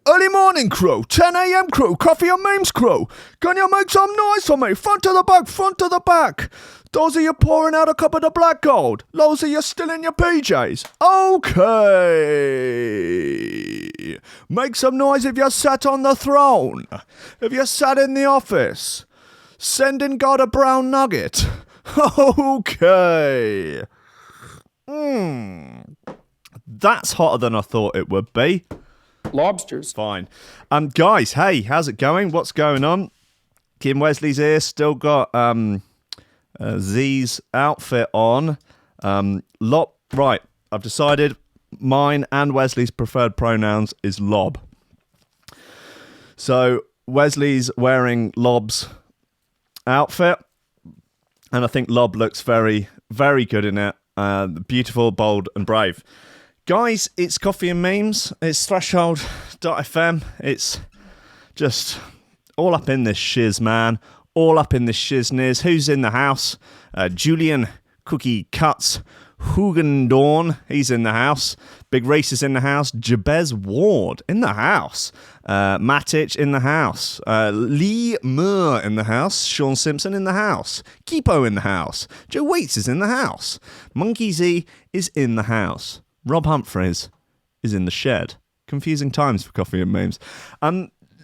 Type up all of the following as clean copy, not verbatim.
Early morning crew, 10 a.m. crew, coffee and memes crew. Can you make some noise for me? Front to the back, front to the back. Those of you pouring out a cup of the black gold. Those of you still in your PJs. Okay. Make some noise if you're sat on the throne. If you're sat in the office. Sending God a brown nugget. Okay. That's hotter than I thought it would be. Lobsters. Fine. Guys, hey, how's it going? What's going on? Kim Wesley's here. Still got Z's outfit on. Right, I've decided mine and Wesley's preferred pronouns is lob. So Wesley's wearing Lob's outfit, and I think Lob looks very, very good in it. Beautiful, bold, and brave. Guys, it's Coffee and Memes. It's Threshold.fm. It's just all up in this shiz, man. All up in this shizniz. Who's in the house? Julian Cookie Cuts Hugendorn. He's in the house. Big Reece is in the house. Jabez Ward in the house. Matic in the house. Lee Moore in the house. Sean Simpson in the house. Kipo in the house. Joe Waits is in the house. Monkey Z is in the house. Rob Humphreys is in the shed. Confusing times for Coffee and Memes.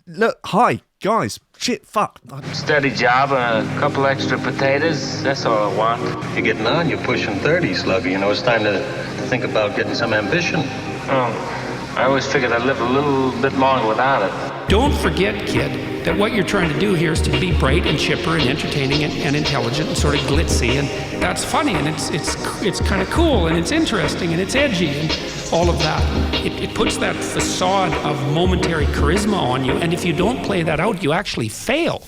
Look, hi, guys. Shit, fuck. Steady job and a couple extra potatoes. That's all I want. You're getting on. You're pushing 30, Slugger. You know, it's time to think about getting some ambition. Oh, I always figured I'd live a little bit longer without it. Don't forget, kid, that what you're trying to do here is to be bright and chipper and entertaining and intelligent and sort of glitzy, and that's funny, and it's kind of cool, and it's interesting, and it's edgy, and all of that. It puts that facade of momentary charisma on you, and if you don't play that out, you actually fail.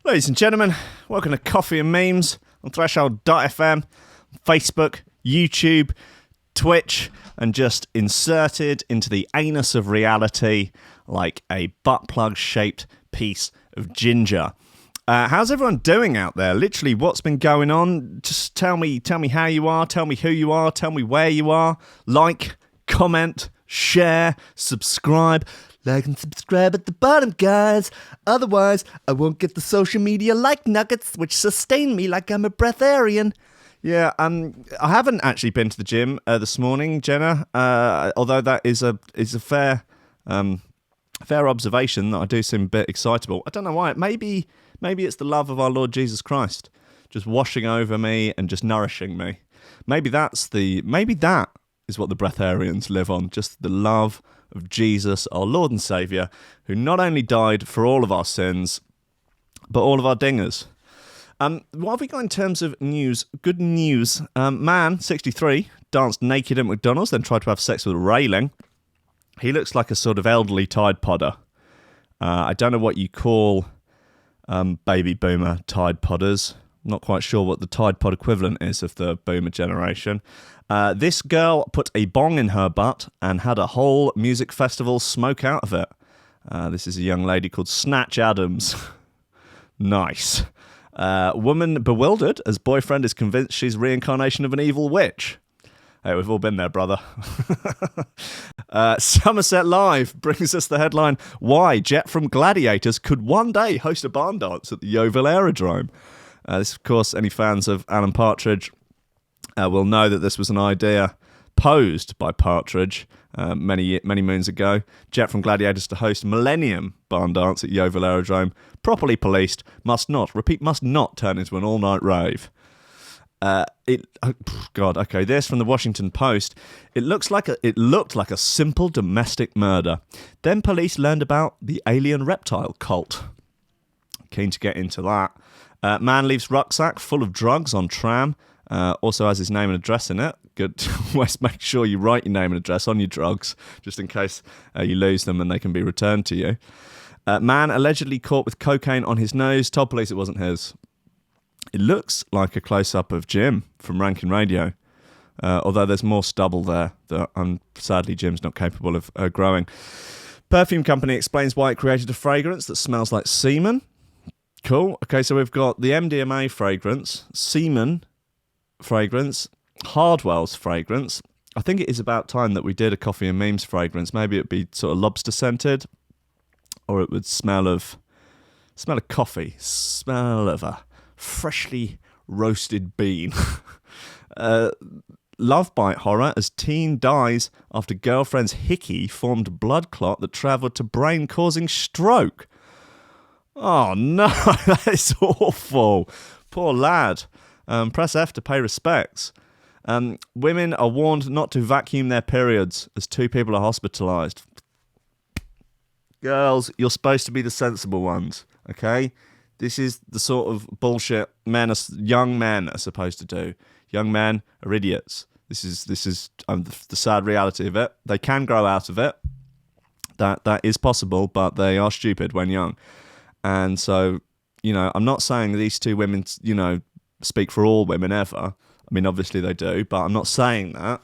Ladies and gentlemen, welcome to Coffee and Memes on Threshold.fm, Facebook, YouTube, Twitch, and just inserted into the anus of reality like a butt plug shaped piece of ginger. How's everyone doing out there? Literally, what's been going on? Just tell me how you are, tell me who you are, tell me where you are. Like, comment, share, subscribe. Like and subscribe at the bottom, guys. Otherwise, I won't get the social media like nuggets, which sustain me like I'm a breatharian. Yeah, I haven't actually been to the gym this morning, Jenna. Although that is a fair observation that I do seem a bit excitable. I don't know why. Maybe it's the love of our Lord Jesus Christ just washing over me and just nourishing me. Maybe that is what the breatharians live on. Just the love of Jesus, our Lord and Saviour, who not only died for all of our sins, but all of our dingers. What have we got in terms of news? Good news. Man, 63, danced naked at McDonald's, then tried to have sex with a railing. He looks like a sort of elderly Tide Podder. I don't know what you call baby boomer Tide Podders. Not quite sure what the Tide Pod equivalent is of the boomer generation. This girl put a bong in her butt and had a whole music festival smoke out of it. This is a young lady called Snatch Adams. Nice. Woman bewildered as boyfriend is convinced she's reincarnation of an evil witch. Hey, we've all been there, brother. Somerset Live brings us the headline, why Jet from Gladiators could one day host a barn dance at the Yeovil Aerodrome. This, of course, any fans of Alan Partridge will know that this was an idea posed by Partridge many moons ago. Jet from Gladiators to host Millennium barn dance at Yeovil Aerodrome, properly policed, must not turn into an all-night rave. This from the Washington Post. It looked like a simple domestic murder. Then police learned about the alien reptile cult. Keen to get into that. Man leaves rucksack full of drugs on tram. Also has his name and address in it. Good. Always make sure you write your name and address on your drugs, just in case you lose them and they can be returned to you. Man allegedly caught with cocaine on his nose. Told police it wasn't his. It looks like a close-up of Jim from Rankin Radio, although there's more stubble there that sadly Jim's not capable of growing. Perfume company explains why it created a fragrance that smells like semen. Cool. Okay, so we've got the MDMA fragrance, semen fragrance, Hardwell's fragrance. I think it is about time that we did a coffee and memes fragrance. Maybe it'd be sort of lobster scented, or it would smell of coffee, smell of a freshly roasted bean. Love bite horror as teen dies after girlfriend's hickey formed blood clot that travelled to brain causing stroke. Oh no, that is awful. Poor lad. Press F to pay respects. Women are warned not to vacuum their periods as 2 people are hospitalised. Girls, you're supposed to be the sensible ones, okay? This is the sort of bullshit young men are supposed to do. Young men are idiots. This is the sad reality of it. They can grow out of it. That is possible, but they are stupid when young. And so, I'm not saying these 2 women, speak for all women ever. I mean, obviously they do, but I'm not saying that.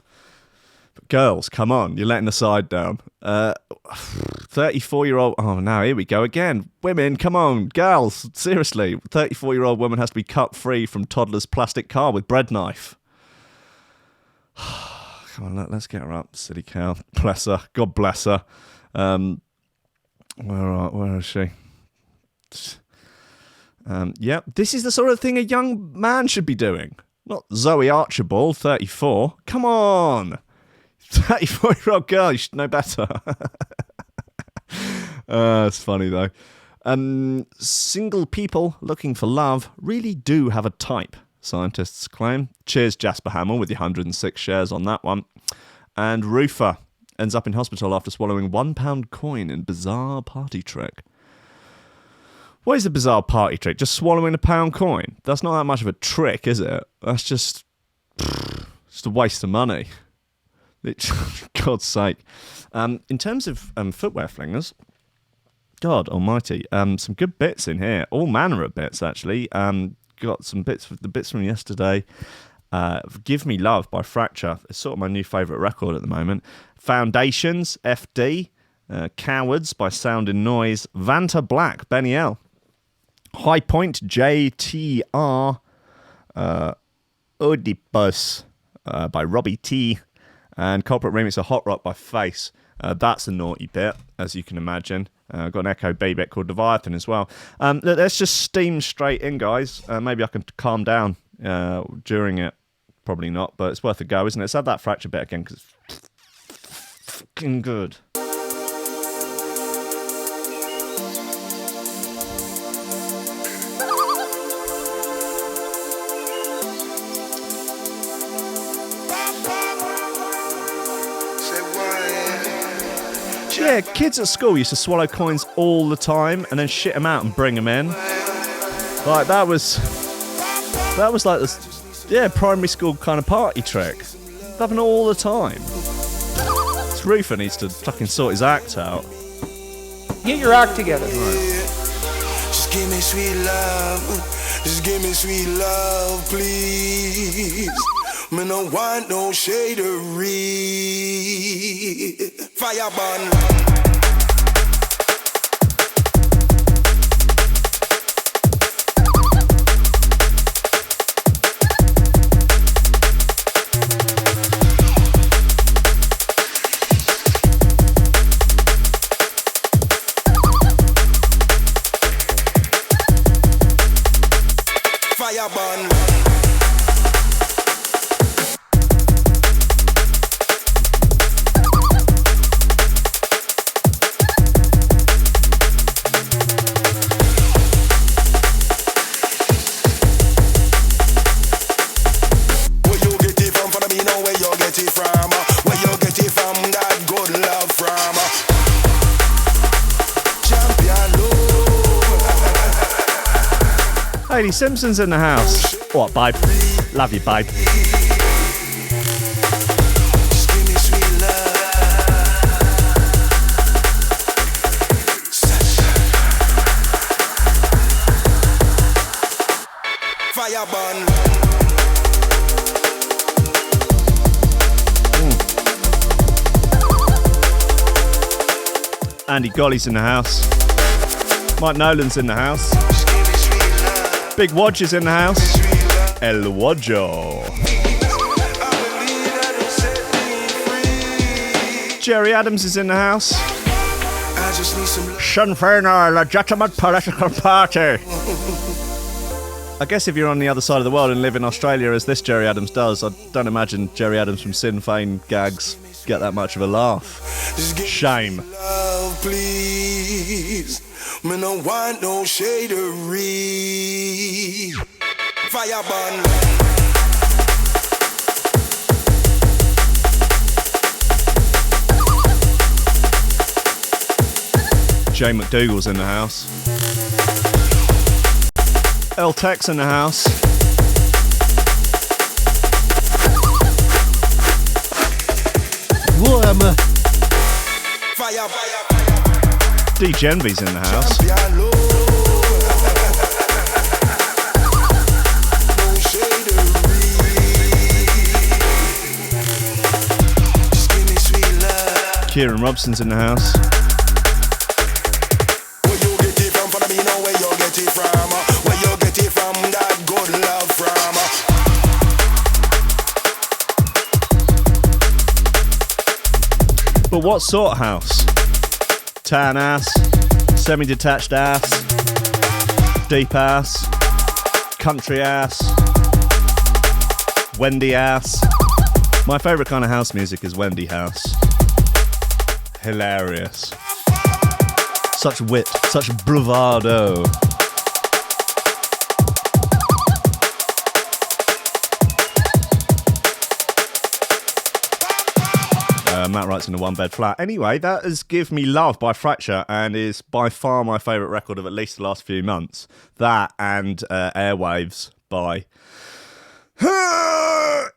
But girls, come on, you're letting the side down. 34-year-old... Oh, now here we go again. Women, come on. Girls, seriously. 34-year-old woman has to be cut free from toddler's plastic car with bread knife. Come on, let's get her up, silly cow. Bless her. God bless her. Where is she? This is the sort of thing a young man should be doing. Not Zoe Archibald, 34. Come on. 34-year-old girl, you should know better. It's funny, though. Single people looking for love really do have a type, scientists claim. Cheers, Jasper Hamill, with your 106 shares on that one. And Roofer ends up in hospital after swallowing £1 coin in bizarre party trick. What is a bizarre party trick? Just swallowing a £1 coin? That's not that much of a trick, is it? That's just a waste of money. God's sake. In terms of footwear flingers, God almighty, some good bits in here. All manner of bits, actually. Got some bits, the bits from yesterday. Give Me Love by Fracture. It's sort of my new favourite record at the moment. Foundations, FD. Cowards by Sound and Noise. Vanta Black, Benny L. High Point, JTR. Oedipus by Robbie T. And Culprate remix of Hot Rock by Phace. That's a naughty bit, as you can imagine. Got an Echo B bit called Leviathan as well. Let's just steam straight in, guys. Maybe I can calm down during it. Probably not, but it's worth a go, isn't it? Let's have that Fracture bit again, because it's fucking good. Yeah, kids at school used to swallow coins all the time and then shit them out and bring them in. Like, that was like this, primary school kind of party trick. It happened all the time. This Roofer needs to fucking sort his act out. Get your act together. Right. Just give me sweet love. Just give me sweet love, please. Me no want no shadery. Fire burn. Fire burn. Lady Simpson's in the house. What, babe? Love you, babe. Fire burn. Andy Golly's in the house. Mike Nolan's in the house. Big Wodge is in the house. El Wodjo. Jerry Adams is in the house. Sinn Féin are a legitimate political party. I guess if you're on the other side of the world and live in Australia as this Jerry Adams does, I don't imagine Jerry Adams from Sinn Féin gags get that much of a laugh. Shame. Love, please. Me no want no shadery. Fire burn. Jay McDougall's in the house. El Tech's in the house. Warm. Fire, fire, D. Genvy's in the house. Kieran Robson's in the house. Where you get it from? For me know where you get it from. Where you get it from? That good love from. But what sort of house? Tan ass, semi-detached ass, deep ass, country ass, Wendy ass. My favourite kind of house music is Wendy house. Hilarious. Such wit, such bravado. Matt writes in a one-bed flat. Anyway, that is Give Me Love by Fracture and is by far my favourite record of at least the last few months. That and Airwaves by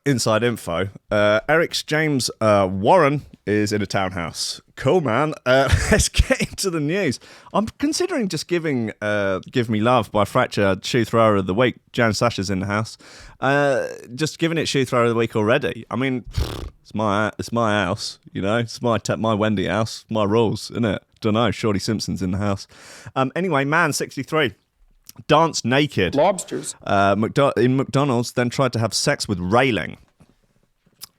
Inside Info. Eric's James Warren is in a townhouse. Cool, man. Let's get into the news. I'm considering just giving Give Me Love by Fracture Shoe Thrower of the Week. Jan Sasha's in the house. Just giving it Shoe Thrower of the Week already. I mean, it's my house, you know. It's my Wendy house, my rules, isn't it? Don't know. Shorty Simpson's in the house. Anyway, man, 63. Danced naked. Lobsters. In McDonald's, then tried to have sex with railing.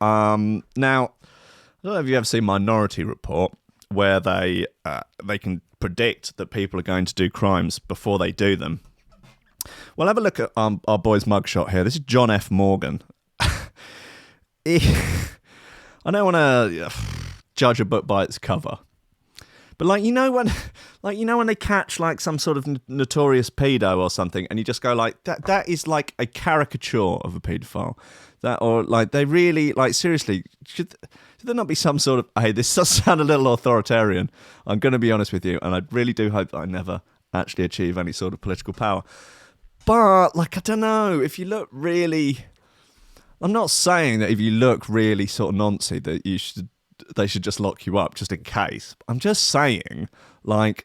Now, I don't know if you've ever seen Minority Report, where they can predict that people are going to do crimes before they do them. Well, have a look at our boy's mugshot here. This is John F. Morgan. I don't want to judge a book by its cover, but when they catch like some sort of notorious pedo or something, and you just go like that is like a caricature of a paedophile. That, or like they really like seriously should there not be some sort of, hey, this does sound a little authoritarian, I'm going to be honest with you, and I really do hope that I never actually achieve any sort of political power. But like, I don't know, if you look really, I'm not saying that if you look really sort of nancy that they should just lock you up just in case. I'm just saying, like,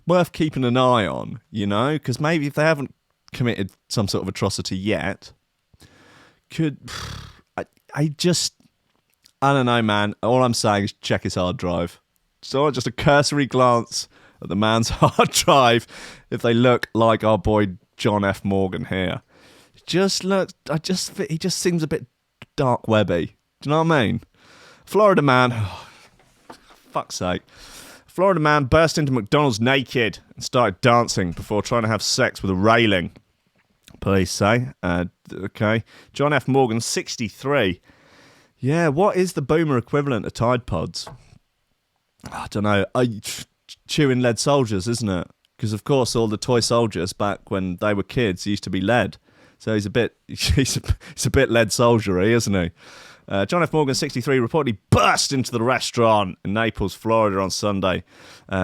worth keeping an eye on, you know, because maybe if they haven't committed some sort of atrocity yet, I don't know, man. All I'm saying is check his hard drive. So just a cursory glance at the man's hard drive. If they look like our boy John F. Morgan here, he just seems a bit dark webby. Do you know what I mean? Florida man, fuck's sake. Florida man burst into McDonald's naked and started dancing before trying to have sex with a railing. Police say. Okay. John F. Morgan, 63. Yeah, what is the boomer equivalent of Tide Pods? I don't know. Chewing lead soldiers, isn't it? Because, of course, all the toy soldiers back when they were kids used to be lead. So he's a bit lead soldiery, isn't he? John F. Morgan, 63, reportedly burst into the restaurant in Naples, Florida on Sunday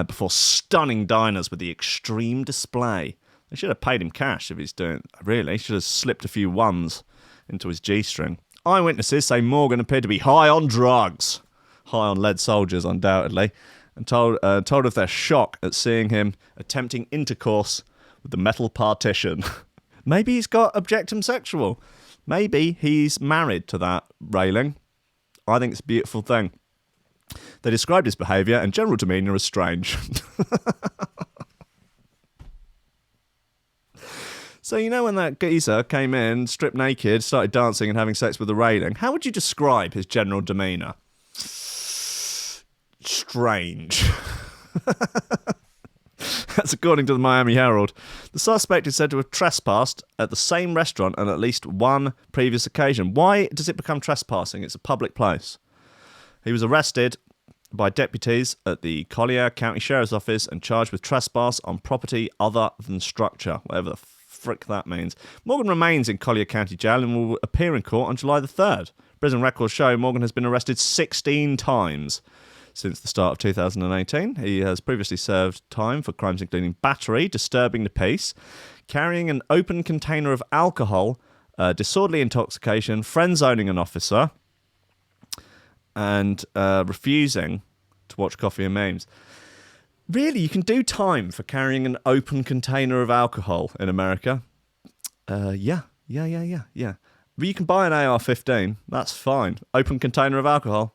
before stunning diners with the extreme display. They should have paid him cash if he's doing it. Really, should have slipped a few ones into his G-string. Eyewitnesses say Morgan appeared to be high on drugs, high on lead soldiers, undoubtedly, and told of their shock at seeing him attempting intercourse with the metal partition. Maybe he's got objectum sexual. Maybe he's married to that railing. I think it's a beautiful thing. They described his behaviour and general demeanour as strange. So you know when that geezer came in, stripped naked, started dancing and having sex with the railing, how would you describe his general demeanour? Strange. That's according to the Miami Herald. The suspect is said to have trespassed at the same restaurant on at least one previous occasion. Why does it become trespassing? It's a public place. He was arrested by deputies at the Collier County Sheriff's Office and charged with trespass on property other than structure, whatever the frick that means. Morgan remains in Collier County Jail and will appear in court on July the 3rd. Prison records show Morgan has been arrested 16 times since the start of 2018. He has previously served time for crimes including battery, disturbing the peace, carrying an open container of alcohol, disorderly intoxication, friend-zoning an officer, and refusing to watch Coffee and Memes. Really, you can do time for carrying an open container of alcohol in America. Yeah. But you can buy an AR-15. That's fine. Open container of alcohol.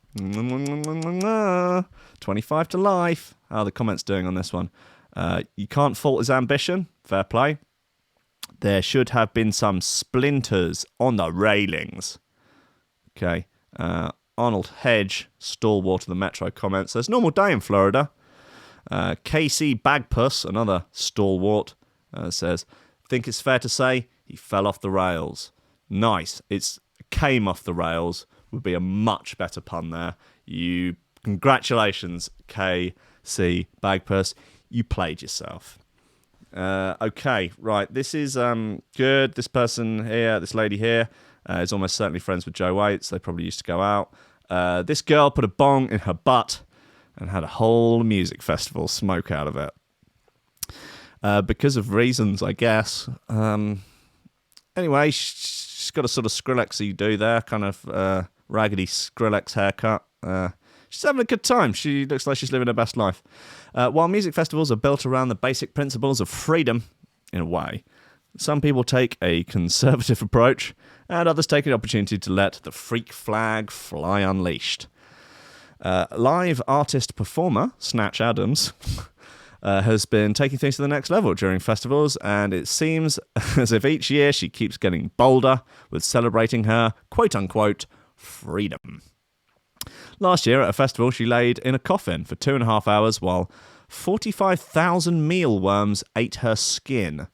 25 to life. How are the comments doing on this one? You can't fault his ambition. Fair play. There should have been some splinters on the railings. Okay. Arnold Hedge, stalwart of the Metro, comments, "There's a normal day in Florida." KC Bagpuss, another stalwart, says, "Think it's fair to say he fell off the rails." Nice. It's came off the rails would be a much better pun there. Congratulations, KC Bagpuss. You played yourself. Okay, right. This is good. This person here, this lady here, is almost certainly friends with Joe Waits. They probably used to go out. This girl put a bong in her butt and had a whole music festival smoke out of it. Because of reasons, I guess. Anyway, she's got a sort of Skrillex-y do there, kind of raggedy Skrillex haircut. She's having a good time. She looks like she's living her best life. While music festivals are built around the basic principles of freedom, in a way, some people take a conservative approach, and others take an opportunity to let the freak flag fly unleashed. Live artist performer Snatch Adams has been taking things to the next level during festivals, and it seems as if each year she keeps getting bolder with celebrating her quote-unquote freedom. Last year at a festival, she laid in a coffin for 2.5 hours while 45,000 mealworms ate her skin.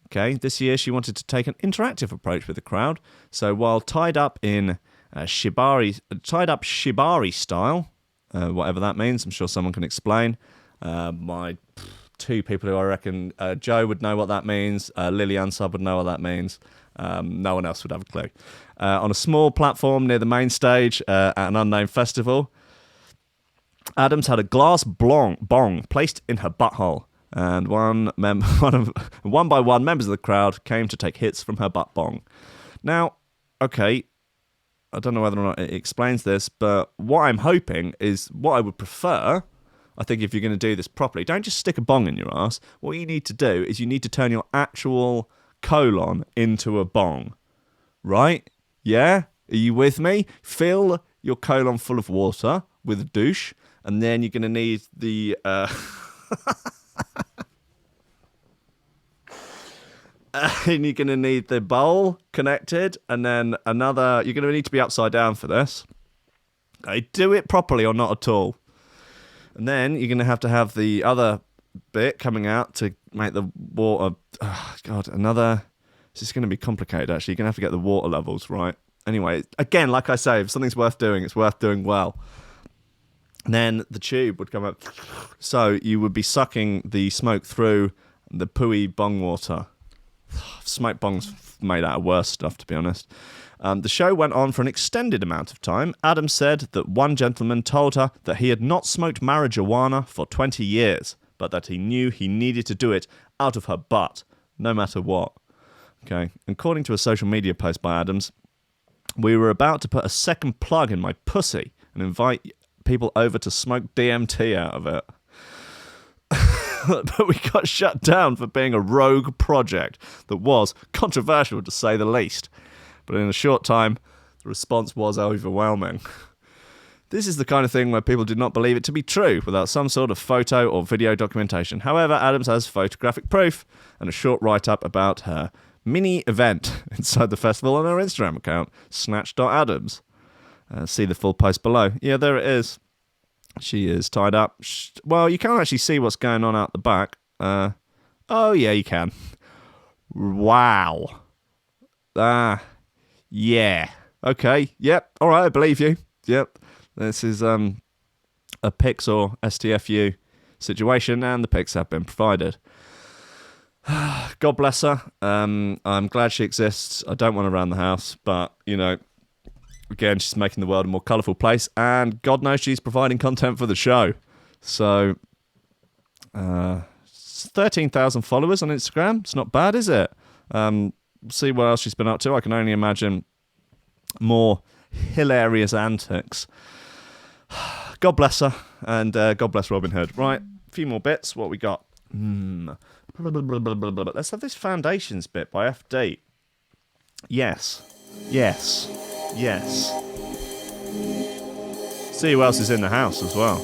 Okay, this year she wanted to take an interactive approach with the crowd, so while tied up shibari style, whatever that means, I'm sure someone can explain. My two people who I reckon Joe would know what that means, Lily Unsub would know what that means. No one else would have a clue. On a small platform near the main stage at an unnamed festival, Adams had a glass bong placed in her butthole, and one by one members of the crowd came to take hits from her butt bong. Now, okay, I don't know whether or not it explains this, but what I'm hoping is what I would prefer. I think if you're going to do this properly, don't just stick a bong in your ass. What you need to do is you need to turn your actual colon into a bong. Right? Yeah? Are you with me? Fill your colon full of water with a douche, and then you're going to need the... and you're going to need the bowl connected, and then another... You're going to need to be upside down for this. Okay, do it properly or not at all. And then you're going to have the other bit coming out to make the water... Oh, God, another... This is going to be complicated, actually. You're going to have to get the water levels right. Anyway, again, like I say, if something's worth doing, it's worth doing well. And then the tube would come up. So you would be sucking the smoke through the pooey bong water. Smoke bongs made out of worse stuff, to be honest. The show went on for an extended amount of time. Adams said that one gentleman told her that he had not smoked marijuana for 20 years, but that he knew he needed to do it out of her butt, no matter what. Okay. According to a social media post by Adams, we were about to put a second plug in my pussy and invite people over to smoke DMT out of it. But we got shut down for being a rogue project that was controversial, to say the least. But in a short time, the response was overwhelming. This is the kind of thing where people did not believe it to be true without some sort of photo or video documentation. However, Adams has photographic proof and a short write-up about her mini event inside the festival on her Instagram account, snatch.adams. See the full post below. Yeah, there it is. She is tied up. Well, you can't actually see what's going on out the back. Oh, yeah, you can. Wow. Yeah. Okay. Yep. All right, I believe you. Yep. This is a pics or STFU situation, and the pics have been provided. God bless her. I'm glad she exists. I don't want her around the house, but, you know, again, she's making the world a more colourful place, and God knows she's providing content for the show. So, 13,000 followers on Instagram. It's not bad, is it? See what else she's been up to. I can only imagine more hilarious antics. God bless her, and God bless Robin Hood. Right, a few more bits. What we got? Let's have this Foundations bit by FD. Yes. See who else is in the house as well.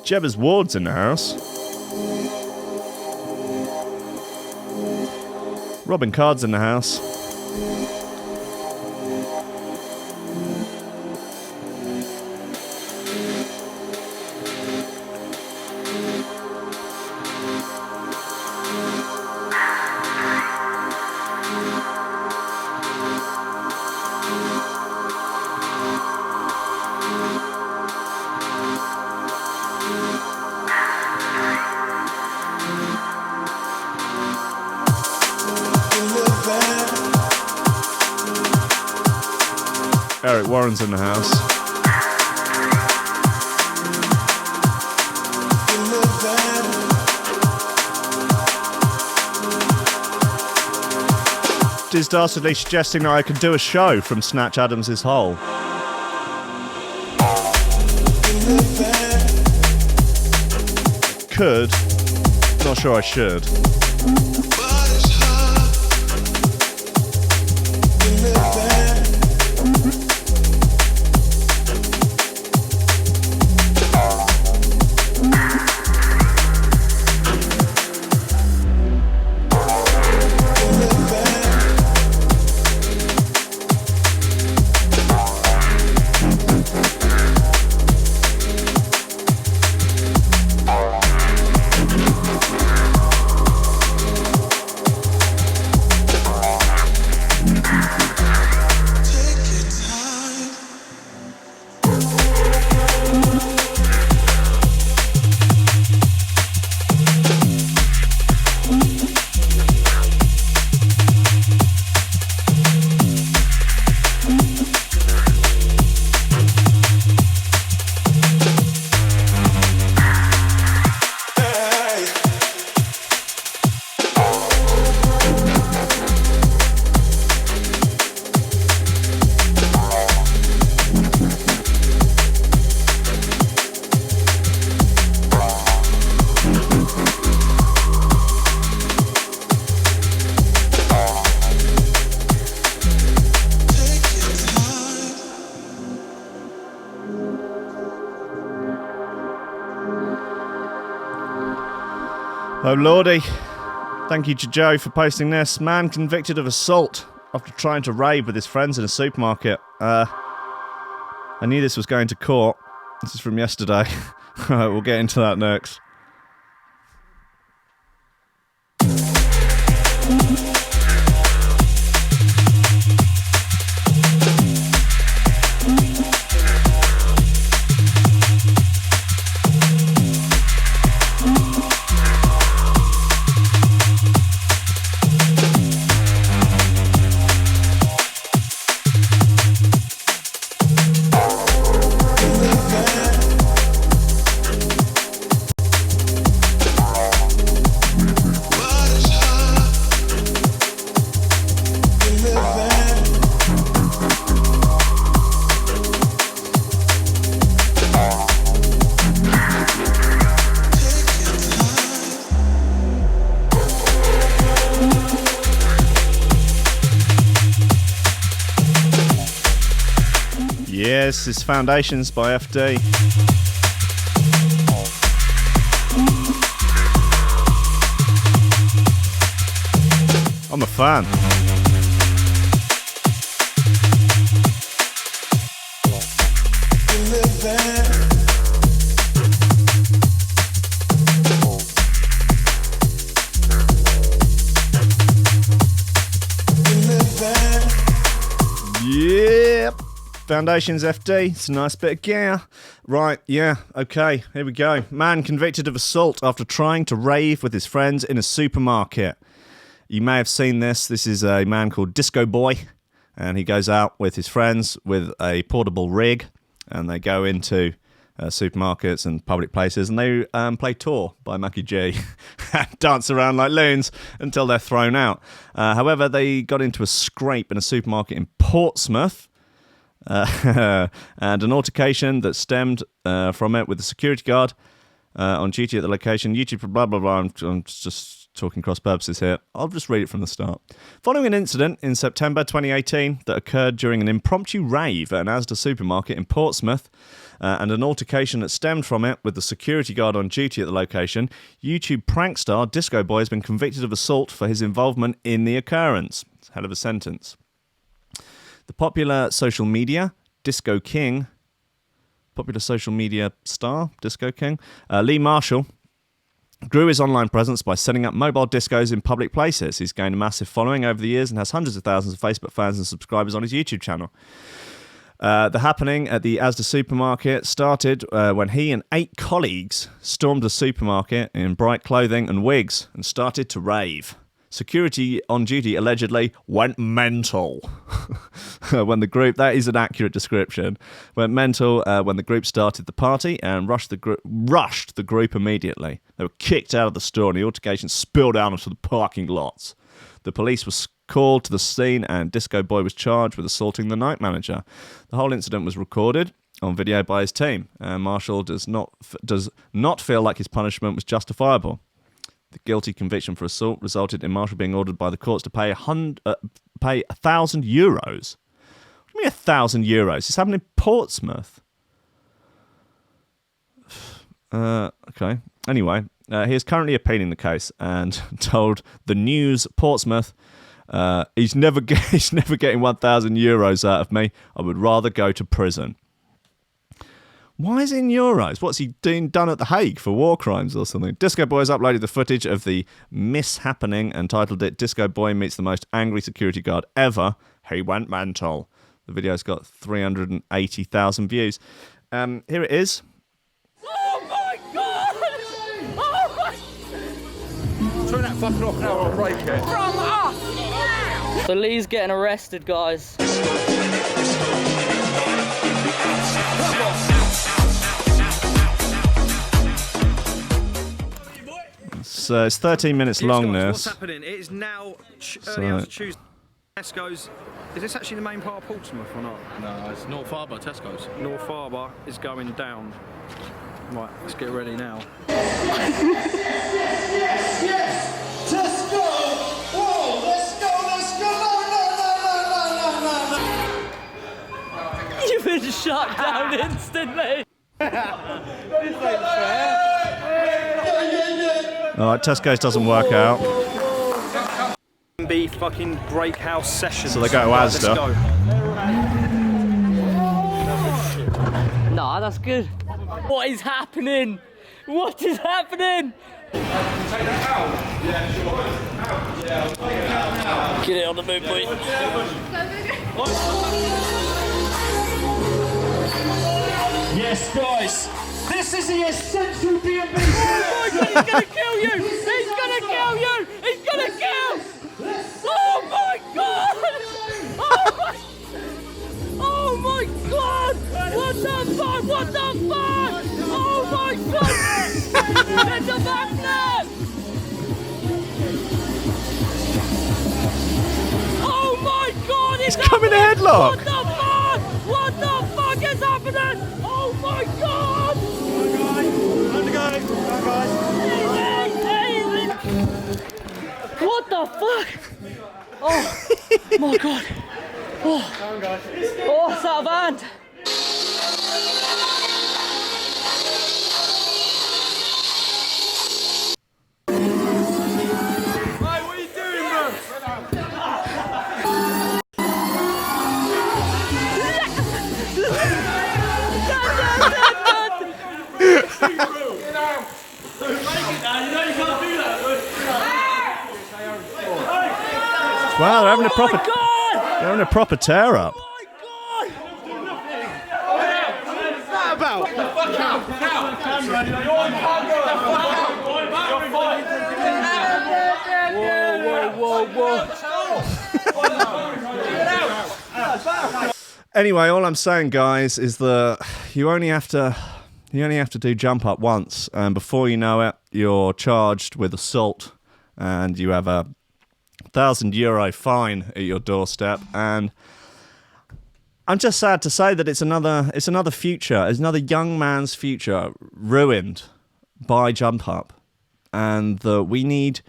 Jebbers Ward's in the house. Robin Card's in the house. Eric Warren's in the house. Diz dastardly suggesting that I could do a show from Snatch Adams' hole. Could. Not sure I should. Oh lordy, thank you to Joe for posting this. Man convicted of assault after trying to rave with his friends in a supermarket. I knew this was going to court. This is from yesterday. Alright, we'll get into that next. Yes, it's Foundations by FD. I'm a fan. Yep. Foundations FD. It's a nice bit of gear. Right, yeah, okay, here we go. Man convicted of assault after trying to rave with his friends in a supermarket. You may have seen this. This is a man called Disco Boy, and he goes out with his friends with a portable rig, and they go into supermarkets and public places, and they play Tour by Mackie G and dance around like loons until they're thrown out. However, they got into a scrape in a supermarket in Portsmouth, and an altercation that stemmed from it with the security guard on duty at the location. YouTube, blah, blah, blah. I'm just talking cross purposes here. I'll just read it from the start. Following an incident in September 2018 that occurred during an impromptu rave at an Asda supermarket in Portsmouth, and an altercation that stemmed from it with the security guard on duty at the location, YouTube prank star Disco Boy has been convicted of assault for his involvement in the occurrence. It's a hell of a sentence. The popular social media star, Disco King, Lee Marshall, grew his online presence by setting up mobile discos in public places. He's gained a massive following over the years and has hundreds of thousands of Facebook fans and subscribers on his YouTube channel. The happening at the Asda supermarket started when he and 8 colleagues stormed the supermarket in bright clothing and wigs and started to rave. Security on duty allegedly went mental when the group, that is an accurate description, went mental when the group started the party and rushed the group immediately. They were kicked out of the store and the altercation spilled out onto the parking lots. The police was called to the scene and Disco Boy was charged with assaulting the night manager. The whole incident was recorded on video by his team. Marshall does not feel like his punishment was justifiable. The guilty conviction for assault resulted in Marshall being ordered by the courts to pay €1,000. What do you mean €1,000? It's happened in Portsmouth. Okay. Anyway, he is currently appealing the case and told the News Portsmouth, he's never getting €1,000 out of me. I would rather go to prison. Why is it in euros? What's he done at The Hague for war crimes or something? Disco Boy has uploaded the footage of the mishappening and titled it "Disco Boy meets the most angry security guard ever. He went mental." The video's got 380,000 views. Here it is. Oh my God! Oh my... Turn that fucking off now or I'll break it. From us! So Lee's getting arrested, guys. So it's 13 minutes long, What's happening? It is now early hours of Tuesday. Tesco's. Is this actually the main part of Portsmouth or not? No, it's North Harbour, Tesco's. North Harbour is going down. Right, let's get ready now. Yes! Tesco! Whoa! Let's go! No! You've been shut down instantly. Alright, Tesco's doesn't work out. Be fucking break house sessions. So they go to Asda. Let's go. Nah, that's good. What is happening? What is happening? Get it on the move, boy. Yes, guys. This is the essential DMV. Oh my God, he's gonna kill you! He's gonna kill you! He's gonna kill! Oh my God! Oh my God! What the fuck? What the fuck? Oh my God! Get the back left! Oh my God! He's coming a headlock! What the fuck? What the fuck is happening? Oh my God! What the fuck? Oh my God. Oh, it's out of hand. Wow, they're having a proper tear up. Anyway, all I'm saying, guys, is that you only have to do jump up once, and before you know it, you're charged with assault, and you have a €1,000 fine at your doorstep. And I'm just sad to say that it's another future, it's another young man's future ruined by jump up, and that we need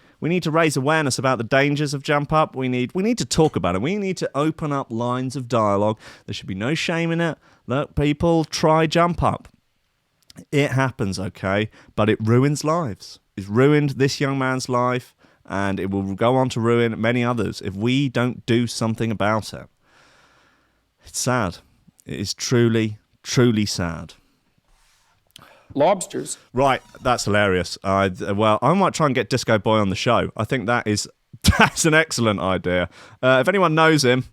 to raise awareness about the dangers of jump up. We need to talk about it. We need to open up lines of dialogue. There should be no shame in it. Look, people, try jump up. It happens, okay, but it ruins lives. It's ruined this young man's life, and it will go on to ruin many others if we don't do something about it. It's sad. It is truly, truly sad. Lobsters. Right, that's hilarious. I might try and get Disco Boy on the show. I think that's an excellent idea. If anyone knows him,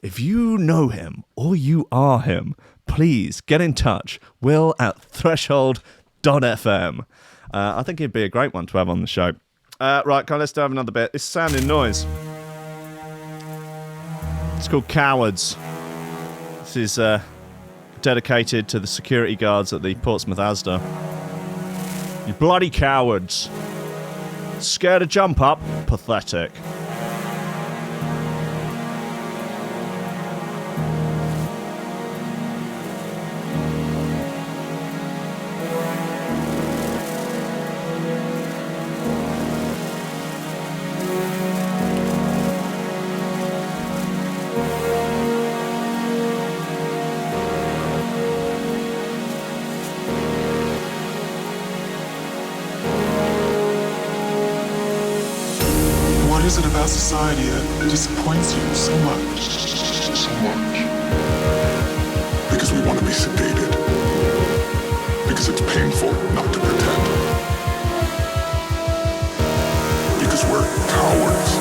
if you know him or you are him, please get in touch. will@threshold.fm. I think he'd be a great one to have on the show. Right, let's do have another bit. This sounding noise. It's called Cowards. This is dedicated to the security guards at the Portsmouth Asda. You bloody cowards. Scared to jump up? Pathetic. What is it about society that disappoints you so much? So much. Because we want to be sedated. Because it's painful not to pretend. Because we're cowards.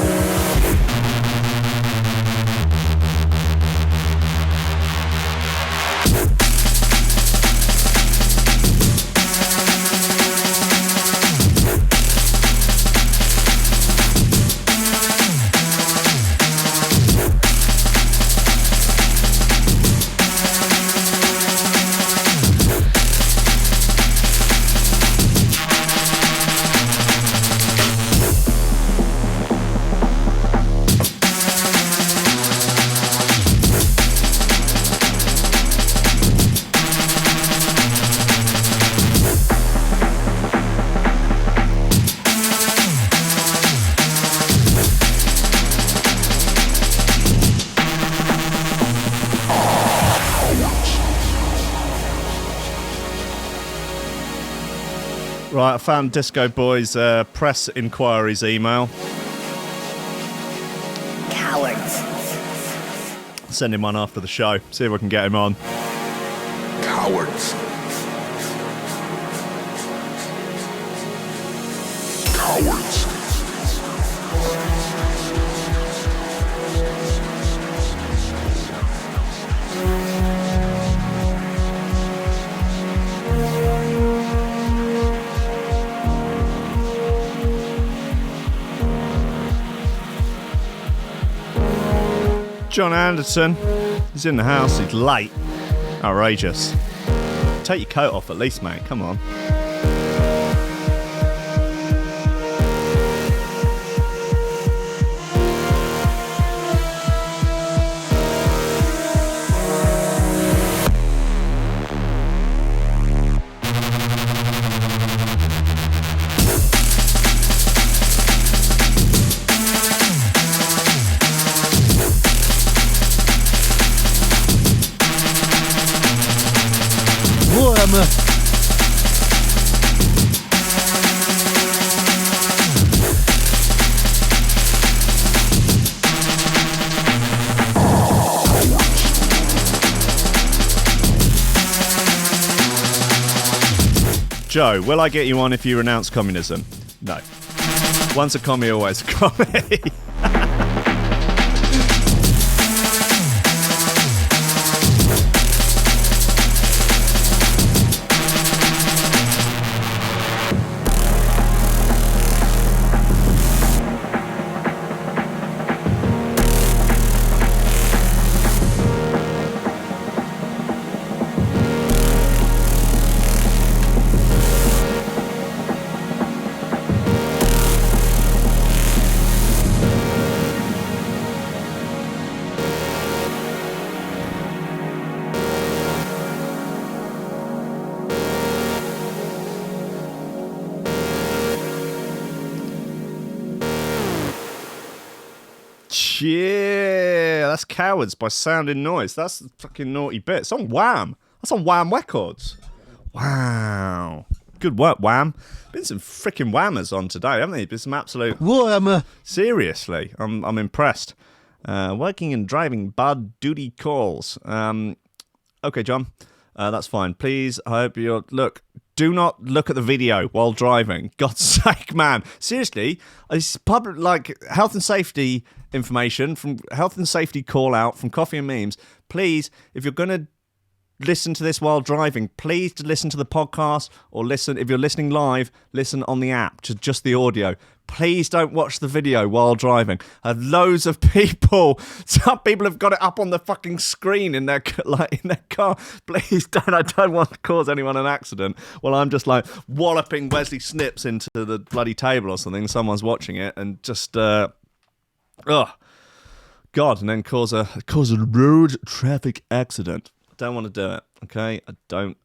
Right, I found Disco Boy's press inquiries email. Cowards. Send him one after the show. See if I can get him on. Cowards. Cowards. John Anderson, he's in the house, he's late. Outrageous. Take your coat off at least, mate, come on. Joe, will I get you on if you renounce communism? No. Once a commie, always a commie. Yeah, that's Cowards by Sound and Noise. That's a fucking naughty bit. It's on Wham. That's on Wham Records. Wow. Good work, Wham. Been some freaking whammers on today, haven't they? Been some absolute whammer. Seriously, I'm impressed. Working and driving bad duty calls. Okay, John, that's fine. Please, I hope you're... Look, do not look at the video while driving. God's sake, man. Seriously, it's public, like, health and safety information from Health and Safety Call Out from Coffee and Memes. Please, if you're going to listen to this while driving, please to listen to the podcast, or listen, if you're listening live, listen on the app, just the audio. Please don't watch the video while driving. Loads of people, some people have got it up on the fucking screen in their car. Please don't. I don't want to cause anyone an accident while I'm just like walloping Wesley Snipes into the bloody table or something. Someone's watching it and just God, and then cause a road traffic accident. Don't want to do it. Okay, I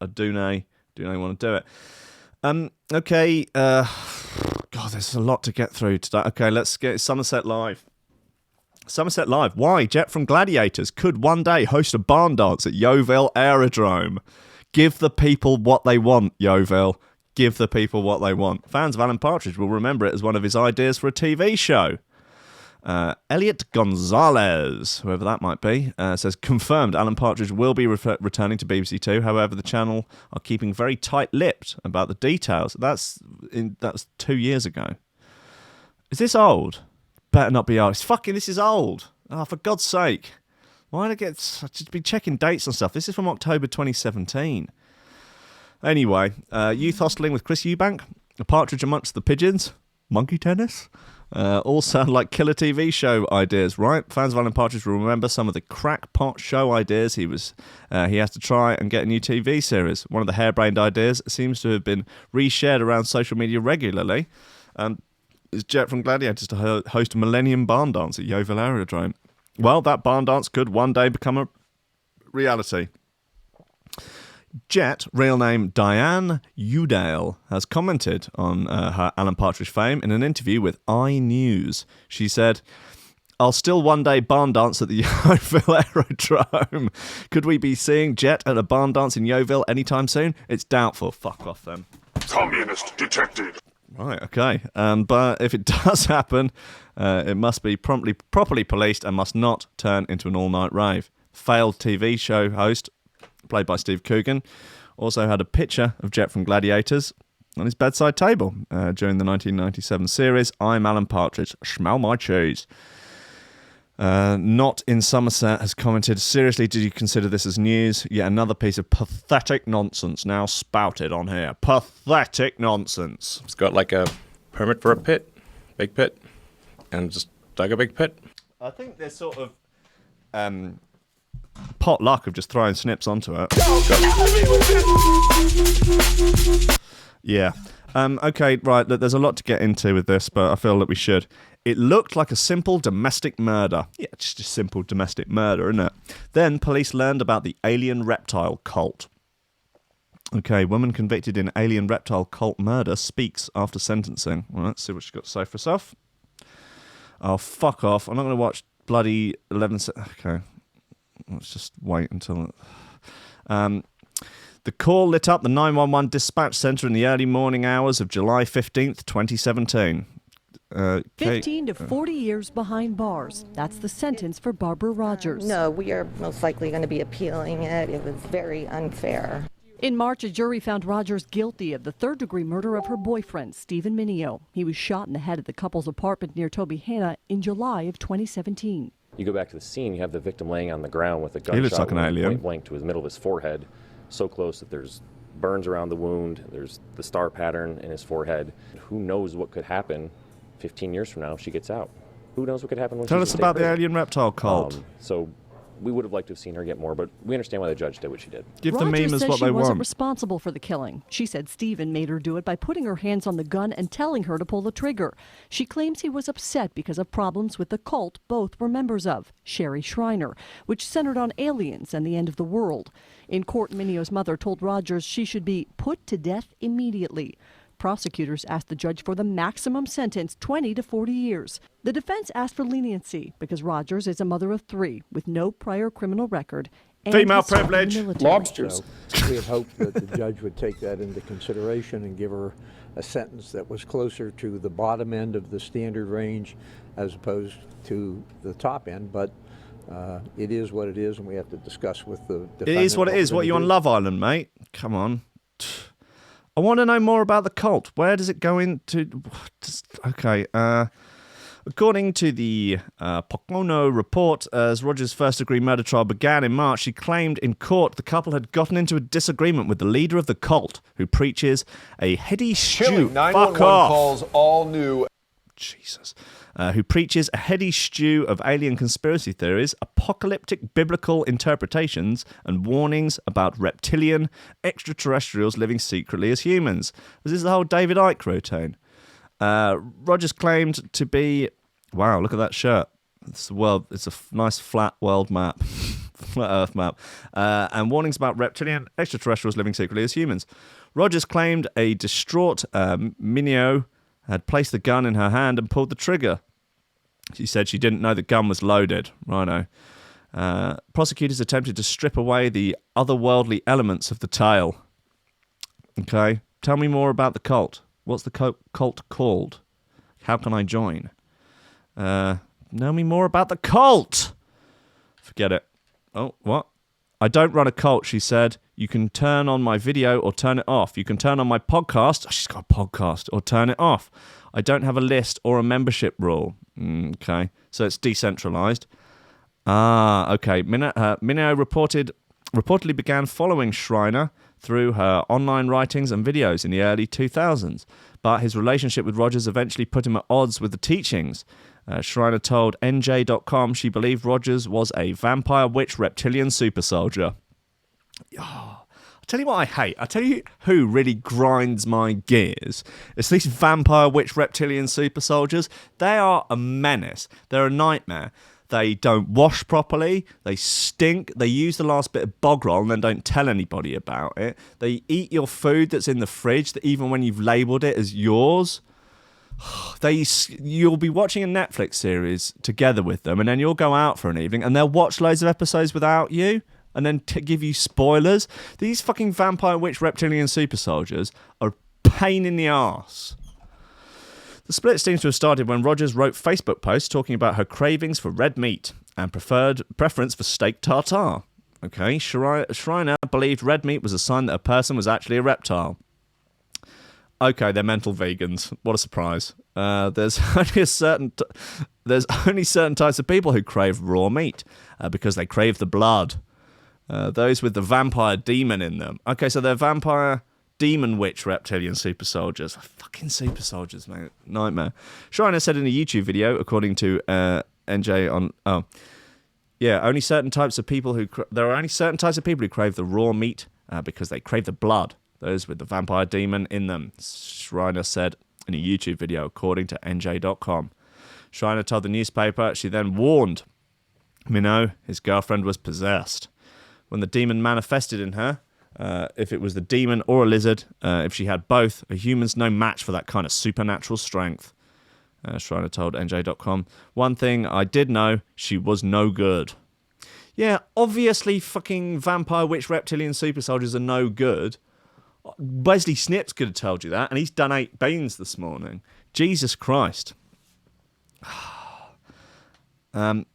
do not want to do it. Okay. God, there's a lot to get through today. Okay, let's get Somerset Live. Somerset Live. Why? Jet from Gladiators could one day host a barn dance at Yeovil Aerodrome. Give the people what they want, Yeovil. Give the people what they want. Fans of Alan Partridge will remember it as one of his ideas for a TV show. Elliot Gonzalez, whoever that might be, says, confirmed Alan Partridge will be returning to BBC Two. However, the channel are keeping very tight-lipped about the details. That's 2 years ago. Is this old? Better not be old. This is old. Oh, for God's sake. Why did I just be checking dates and stuff? This is from October 2017. Anyway, youth hosteling with Chris Eubank, a partridge amongst the pigeons, monkey tennis. All sound like killer TV show ideas, right? Fans of Alan Partridge will remember some of the crackpot show ideas he has to try and get a new TV series. One of the harebrained ideas seems to have been reshared around social media regularly. Is Jet from Gladiators to host a Millennium Barn Dance at Yeovil Aerodrome. Well, that barn dance could one day become a reality. Jet, real name Diane Udale, has commented on her Alan Partridge fame in an interview with iNews. She said, I'll still one day barn dance at the Yeovil Aerodrome. Could we be seeing Jet at a barn dance in Yeovil anytime soon? It's doubtful. Fuck off then. Communist detected. Right, okay. But if it does happen, it must be properly policed and must not turn into an all-night rave. Failed TV show host, played by Steve Coogan, also had a picture of Jet from Gladiators on his bedside table during the 1997 series I'm Alan Partridge, smell my cheese. Not in Somerset has commented, seriously, did you consider this as news? Yet another piece of pathetic nonsense now spouted on here. Pathetic nonsense. It's got like a permit for a pit, big pit, and just dug a big pit. I think there's sort of pot luck of just throwing snips onto it. Yeah. Okay, right, look, there's a lot to get into with this, but I feel that we should. It looked like a simple domestic murder. Yeah, just a simple domestic murder, isn't it? Then police learned about the alien reptile cult. Okay, woman convicted in alien reptile cult murder speaks after sentencing. Well, let's see what she's got to say for herself. Oh, fuck off. I'm not going to watch bloody 11... Okay. Let's just wait until... The call lit up the 911 dispatch centre in the early morning hours of July 15th, 2017. 15 to 40 years behind bars. That's the sentence for Barbara Rogers. No, we are most likely going to be appealing it. It was very unfair. In March, a jury found Rogers guilty of the third-degree murder of her boyfriend, Stephen Mineo. He was shot in the head at the couple's apartment near Tobyhanna in July of 2017. You go back to the scene, you have the victim laying on the ground with a gunshot He looks like an alien. Point blank to his middle of his forehead, so close that there's burns around the wound, there's the star pattern in his forehead. Who knows what could happen 15 years from now if she gets out? Who knows what could happen when Tell she's us about the alien reptile cult. So we would have liked to have seen her get more, but we understand why the judge did what she did. Give Rogers the memers said what she they wasn't want. responsible for the killing. She said Stephen made her do it by putting her hands on the gun and telling her to pull the trigger. She claims he was upset because of problems with the cult both were members of, Sherry Shriner, which centered on aliens and the end of the world. In court, Mineo's mother told Rogers she should be put to death immediately. Prosecutors asked the judge for the maximum sentence, 20 to 40 years. The defense asked for leniency because Rogers is a mother of 3 with no prior criminal record. Female privilege. Lobsters. So we had hoped that the judge would take that into consideration and give her a sentence that was closer to the bottom end of the standard range as opposed to the top end. But it is what it is, and we have to discuss with the defendant. It is what it is. What, are you on Love Island, mate? Come on. I want to know more about the cult. Where does it go into? Okay. According to the Pocono report, as Rogers' first-degree murder trial began in March, she claimed in court the couple had gotten into a disagreement with the leader of the cult, who preaches a heady stew. 911 calls all new. Jesus. Who preaches a heady stew of alien conspiracy theories, apocalyptic biblical interpretations, and warnings about reptilian extraterrestrials living secretly as humans. Was this the whole David Icke routine? Rogers claimed to be... Wow, look at that shirt. It's a nice flat world map. Flat Earth map. And warnings about reptilian extraterrestrials living secretly as humans. Rogers claimed a distraught Mineo had placed the gun in her hand and pulled the trigger. She said she didn't know the gun was loaded. Righto. Prosecutors attempted to strip away the otherworldly elements of the tale. Okay, tell me more about the cult. What's the cult called? How can I join? Know me more about the cult! Forget it. Oh, what? I don't run a cult, she said. You can turn on my video or turn it off. You can turn on my podcast. Oh, she's got a podcast. Or turn it off. I don't have a list or a membership rule. Okay, so it's decentralized. Okay. Mineo reportedly began following Schreiner through her online writings and videos in the early 2000s, but his relationship with Rogers eventually put him at odds with the teachings. Schreiner told NJ.com she believed Rogers was a vampire witch reptilian super soldier. Oh, I'll tell you what I hate. I'll tell you who really grinds my gears. It's these vampire witch reptilian super soldiers. They are a menace. They're a nightmare. They don't wash properly. They stink. They use the last bit of bog roll and then don't tell anybody about it. They eat your food that's in the fridge, that even when you've labelled it as yours. You'll be watching a Netflix series together with them, and then you'll go out for an evening and they'll watch loads of episodes without you and then give you spoilers. These fucking vampire witch reptilian super soldiers are a pain in the arse. The split seems to have started when Rogers wrote Facebook posts talking about her cravings for red meat and preference for steak tartare. Okay, Schreiner believed red meat was a sign that a person was actually a reptile. Okay, they're mental vegans. What a surprise. There's only certain types of people who crave raw meat because they crave the blood. Those with the vampire demon in them. Okay, so they're vampire demon witch reptilian super soldiers. Fucking super soldiers, mate. Nightmare. Schreiner said in a YouTube video, according to NJ on... Oh, yeah, only certain types of people who... There are only certain types of people who crave the raw meat because they crave the blood. Those with the vampire demon in them, Schreiner said in a YouTube video, according to NJ.com. Schreiner told the newspaper she then warned Mineo his girlfriend was possessed. When the demon manifested in her, if it was the demon or a lizard, if she had both, a human's no match for that kind of supernatural strength. Schreiner told NJ.com. One thing I did know, she was no good. Yeah, obviously fucking vampire witch reptilian super soldiers are no good. Wesley Snipes could have told you that, and he's done 8 beans this morning. Jesus Christ. Where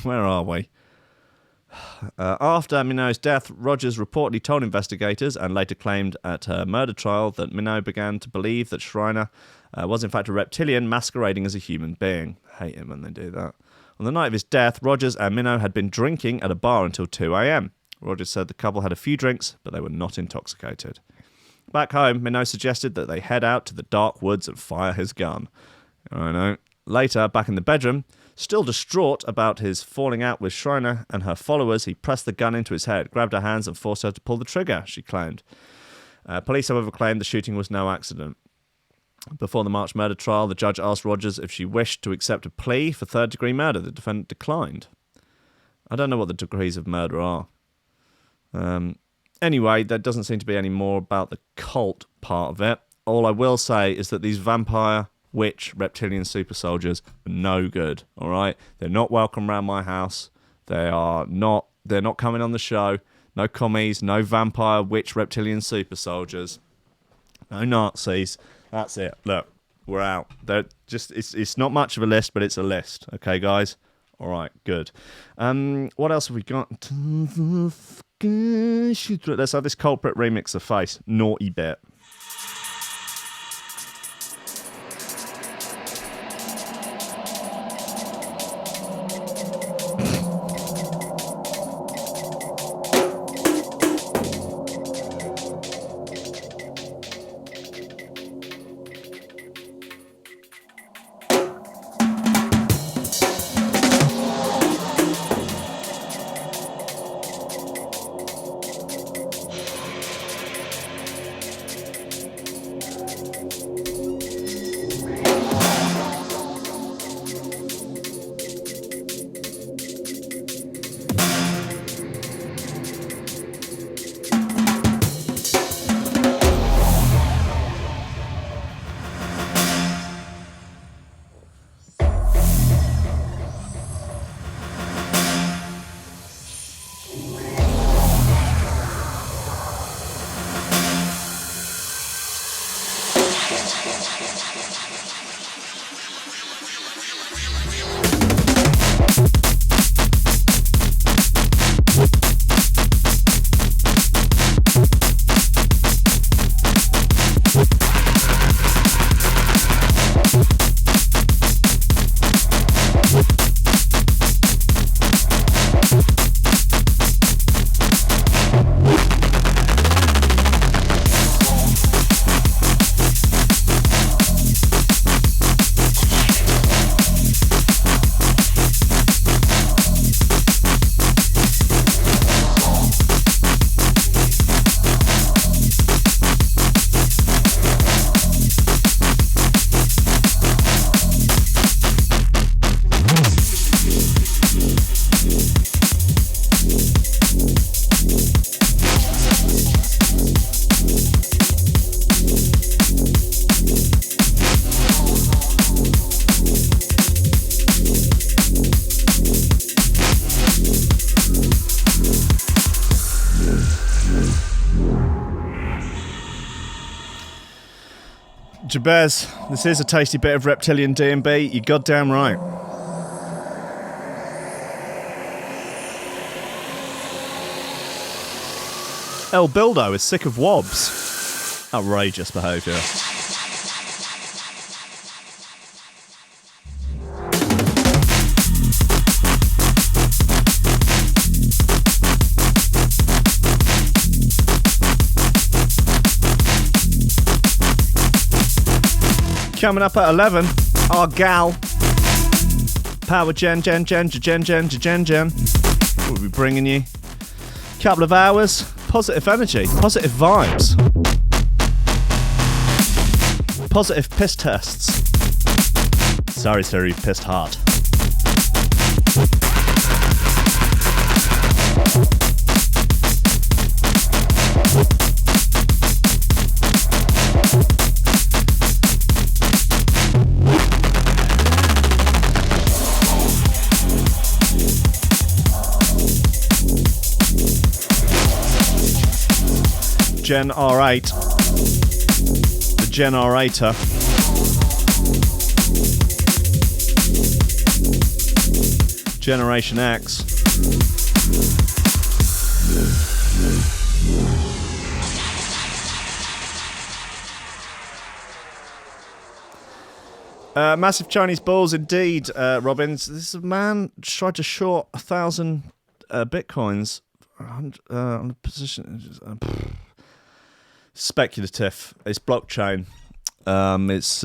are we? After Mineo's death, Rogers reportedly told investigators and later claimed at her murder trial that Mineo began to believe that Schreiner was in fact a reptilian masquerading as a human being. I hate it when they do that. On the night of his death, Rogers and Mineo had been drinking at a bar until 2 a.m. Rogers said the couple had a few drinks, but they were not intoxicated. Back home, Mineo suggested that they head out to the dark woods and fire his gun. I know. Later, back in the bedroom, still distraught about his falling out with Schreiner and her followers, he pressed the gun into his head, grabbed her hands and forced her to pull the trigger, she claimed. Police, however, claimed the shooting was no accident. Before the March murder trial, the judge asked Rogers if she wished to accept a plea for third-degree murder. The defendant declined. I don't know what the degrees of murder are. Anyway, there doesn't seem to be any more about the cult part of it. all I will say is that these vampire, witch, reptilian super soldiers are no good, all right? They're not welcome around my house. They're not coming on the show. No commies, no vampire, witch, reptilian super soldiers. No Nazis. That's it. Look, we're out. They're just it's not much of a list, but it's a list. Okay, guys? All right, good. What else have we got? Let's have this Culprate remix of Phace. Naughty bit. Jabez, this is a tasty bit of Reptilian D&B. You're goddamn right. El Bildo is sick of wobs. Outrageous behaviour. Coming up at 11, our gal, Power Gen. We'll be bringing you a couple of hours, positive energy, positive vibes, positive piss tests. Sorry, sir, you've pissed hard. Gen R8, the Gen R8er. Generation X. Massive Chinese balls indeed, Robbins. This man tried to short 1,000 bitcoins on a position. Speculative. It's blockchain. It's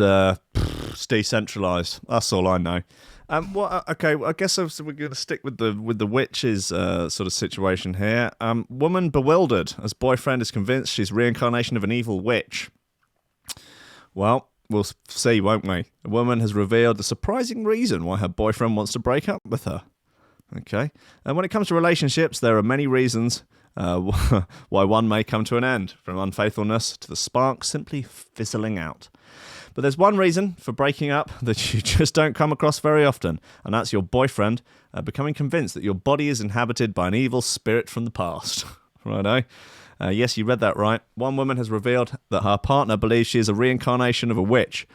decentralized. That's all I know. Okay. Well, I guess we're going to stick with the witches sort of situation here. Woman bewildered as boyfriend is convinced she's reincarnation of an evil witch. Well, we'll see, won't we? A woman has revealed a surprising reason why her boyfriend wants to break up with her. Okay. And when it comes to relationships, there are many reasons why one may come to an end, from unfaithfulness to the spark simply fizzling out. But there's one reason for breaking up that you just don't come across very often, and that's your boyfriend becoming convinced that your body is inhabited by an evil spirit from the past. Righto? Yes, you read that right. One woman has revealed that her partner believes she is a reincarnation of a witch,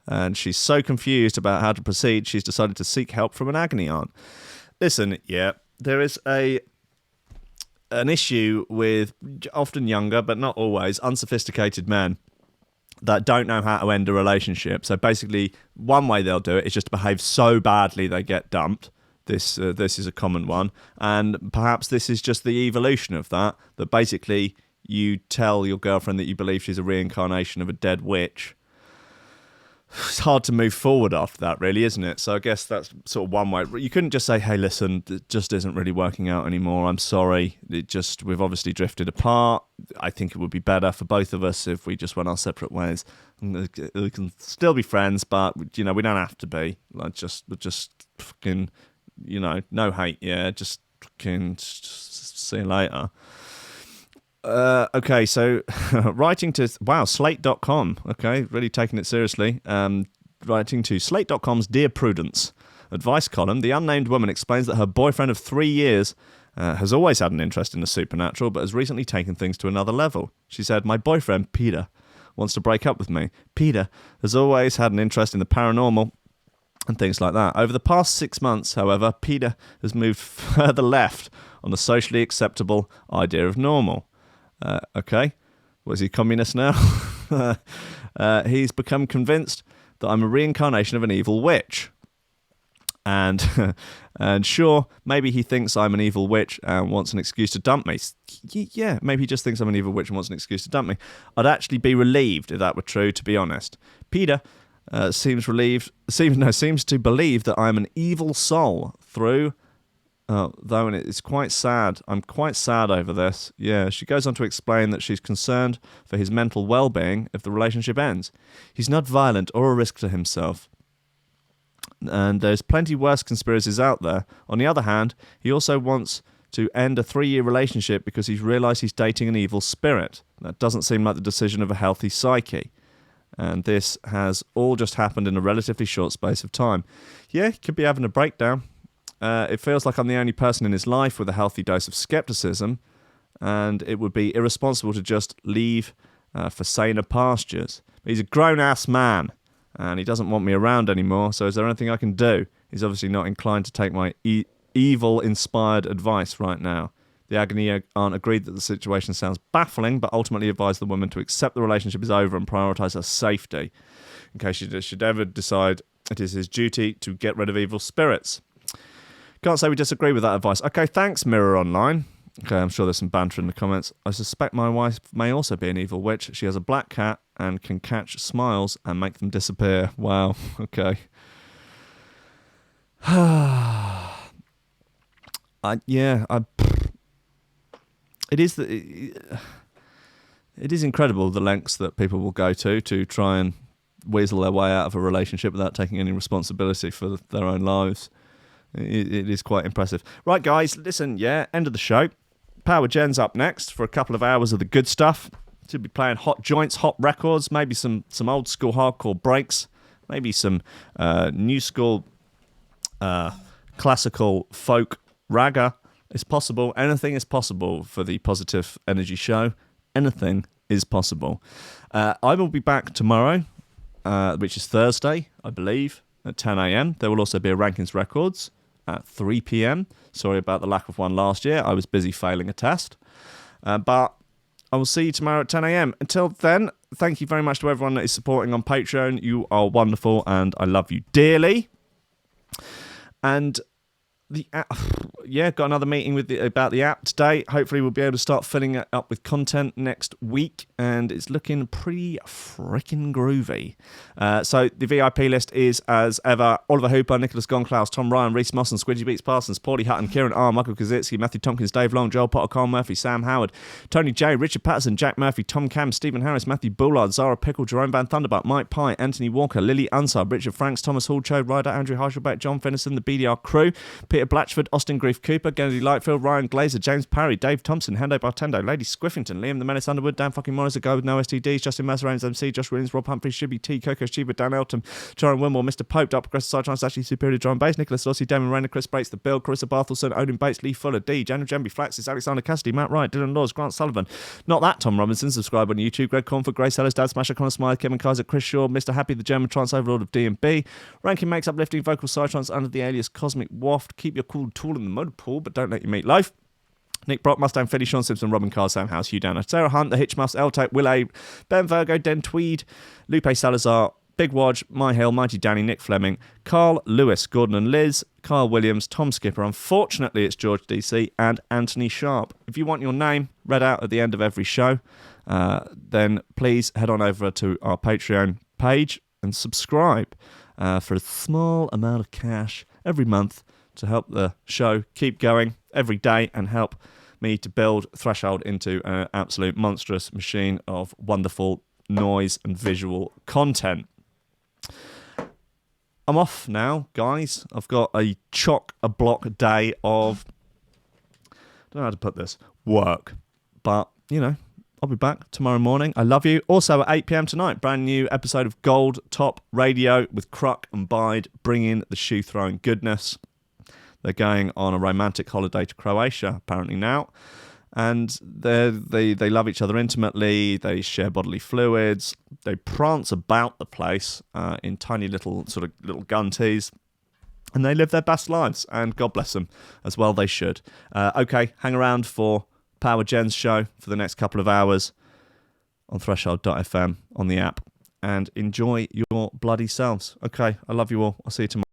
and she's so confused about how to proceed, she's decided to seek help from an agony aunt. Listen, yeah, there is an issue with often younger, but not always, unsophisticated men that don't know how to end a relationship. So basically, one way they'll do it is just to behave so badly they get dumped. This is a common one. And perhaps this is just the evolution of that basically you tell your girlfriend that you believe she's a reincarnation of a dead witch. It's hard to move forward after that, really, isn't it? So I guess that's sort of one way. You couldn't just say, hey, listen, it just isn't really working out anymore. I'm sorry. We've obviously drifted apart. I think it would be better for both of us if we just went our separate ways. We can still be friends, but, we don't have to be. Like, just fucking, no hate, yeah. Just fucking see you later. Okay, so writing to, Slate.com, okay, really taking it seriously, writing to Slate.com's Dear Prudence advice column, the unnamed woman explains that her boyfriend of 3 years has always had an interest in the supernatural, but has recently taken things to another level. She said, my boyfriend, Peter, wants to break up with me. Peter has always had an interest in the paranormal and things like that. Over the past 6 months, however, Peter has moved further left on the socially acceptable idea of normal. Okay, was he communist now? He's become convinced that I'm a reincarnation of an evil witch. And sure, maybe he thinks I'm an evil witch and wants an excuse to dump me. Yeah, maybe he just thinks I'm an evil witch and wants an excuse to dump me. I'd actually be relieved if that were true, to be honest. Peter seems to believe that I'm an evil soul through... though, and it's quite sad. I'm quite sad over this. Yeah, she goes on to explain that she's concerned for his mental well-being if the relationship ends. He's not violent or a risk to himself. And there's plenty worse conspiracies out there. On the other hand, he also wants to end a 3-year relationship because he's realised he's dating an evil spirit. That doesn't seem like the decision of a healthy psyche. And this has all just happened in a relatively short space of time. Yeah, he could be having a breakdown. It feels like I'm the only person in his life with a healthy dose of skepticism, and it would be irresponsible to just leave for saner pastures. But he's a grown-ass man, and he doesn't want me around anymore, so is there anything I can do? He's obviously not inclined to take my evil-inspired advice right now. The agony aunt agreed that the situation sounds baffling, but ultimately advised the woman to accept the relationship is over and prioritise her safety, in case she should ever decide it is his duty to get rid of evil spirits. Can't say we disagree with that advice. Okay, thanks, Mirror Online. Okay, I'm sure there's some banter in the comments. I suspect my wife may also be an evil witch. She has a black cat and can catch smiles and make them disappear. Wow, okay. It is incredible the lengths that people will go to try and weasel their way out of a relationship without taking any responsibility for their own lives. It is quite impressive. Right, guys, listen, end of the show. Power Gen's up next for a couple of hours of the good stuff. Should be playing hot joints, hot records, maybe some old school hardcore breaks, maybe some new school classical folk ragga. It's possible. Anything is possible for the Positive Energy Show. Anything is possible. I will be back tomorrow, which is Thursday, I believe, at 10 a.m. There will also be a Rankins Records at 3 p.m. Sorry about the lack of one last year. I was busy failing a test. But I will see you tomorrow at 10 a.m. Until then, thank you very much to everyone that is supporting on Patreon. You are wonderful and I love you dearly. And the app, got another meeting about the app today. Hopefully we'll be able to start filling it up with content next week, and it's looking pretty freaking groovy. So the VIP list is, as ever, Oliver Hooper, Nicholas Goncalves, Tom Ryan, Reece Mosson, Squidgy Beats Parsons, Pauly Hutton, Ciarán R, Michael Kedzierski, Matthew Tomkins, Dave Long, Joel Potter, Colm Murphy, Sam Howard, Tony J, Richard Patterson, Jack Murphy, Tom Camm, Stephen Harris, Matthieu Boulard, Zara Pickle, Jeroen Van Thunderbutt, Mike Pye, Anthony Walker, Lily Unsub, Richard Franks, Thomas Hall, Chode Ryder, Andrew Heichelbech, John Finison, the BDR Crew, Peter Blatchford, Austin Grief, Leaf Cooper, Gennady Lightfield, Ryan Glaser, James Parry, Dave Thompson, Hendo Bartendo, Lady Squiffington, Liam the Menace Underwood, Dan fucking Morris, a guy with no STDs, Justin Mercer, Ames MC, Josh Williams, Rob Humphrey, Shibby T, Coco Shiba, Dan Elton, Charon Wilmore, Mr. Pope, Dark Progressive Side Trans, Ashley Superior Drum Bass, Nicholas Lossie, Damon Rayner, Chris Bates, The Bill, Carissa Barthelson, Odin Bates, Lee Fuller, D, Janet Jemby, Flaxis, Alexander Cassidy, Matt Wright, Dylan Laws, Grant Sullivan, not that Tom Robinson, subscribe on YouTube, Greg Cornford, Grace Ellis, Dad Smasher, Connor Smythe, Kevin Kaiser, Chris Shaw, Mr. Happy, the German Trance Overlord of D&B, Ranking makes uplifting vocal Psytrance under the alias Cosmic Waft, keep your cool tool in the motor pool, but don't let your meat loaf. Nick Brock, Mustang, Freddy, Sean Simpson, Robin Carr, Sam House, Hugh Downer, Sarah Hunt, The Hitchmuffs, L-Tape, Will A, Ben Virgo, Den Tweed, Lupe Salazar, Big Wodge, My Hill, Mighty Danny, Nick Fleming, Carl Lewis, Gordon and Liz, Kyle Williams, Tom Skipper, unfortunately it's George DC, and Anthony Sharp. If you want your name read out at the end of every show, then please head on over to our Patreon page and subscribe for a small amount of cash every month to help the show keep going every day and help me to build Threshold into an absolute monstrous machine of wonderful noise and visual content. I'm off now, guys. I've got a chock-a-block day of, I don't know how to put this, work. But, you know, I'll be back tomorrow morning. I love you. Also at 8 p.m. tonight, brand new episode of Gold Top Radio with Cruck and Bide, bringing the shoe-throwing goodness. They're going on a romantic holiday to Croatia, apparently now. And they love each other intimately. They share bodily fluids. They prance about the place in tiny little gun tees. And they live their best lives. And God bless them, as well they should. Okay, hang around for Power Jen's show for the next couple of hours on Threshold.fm on the app. And enjoy your bloody selves. Okay, I love you all. I'll see you tomorrow.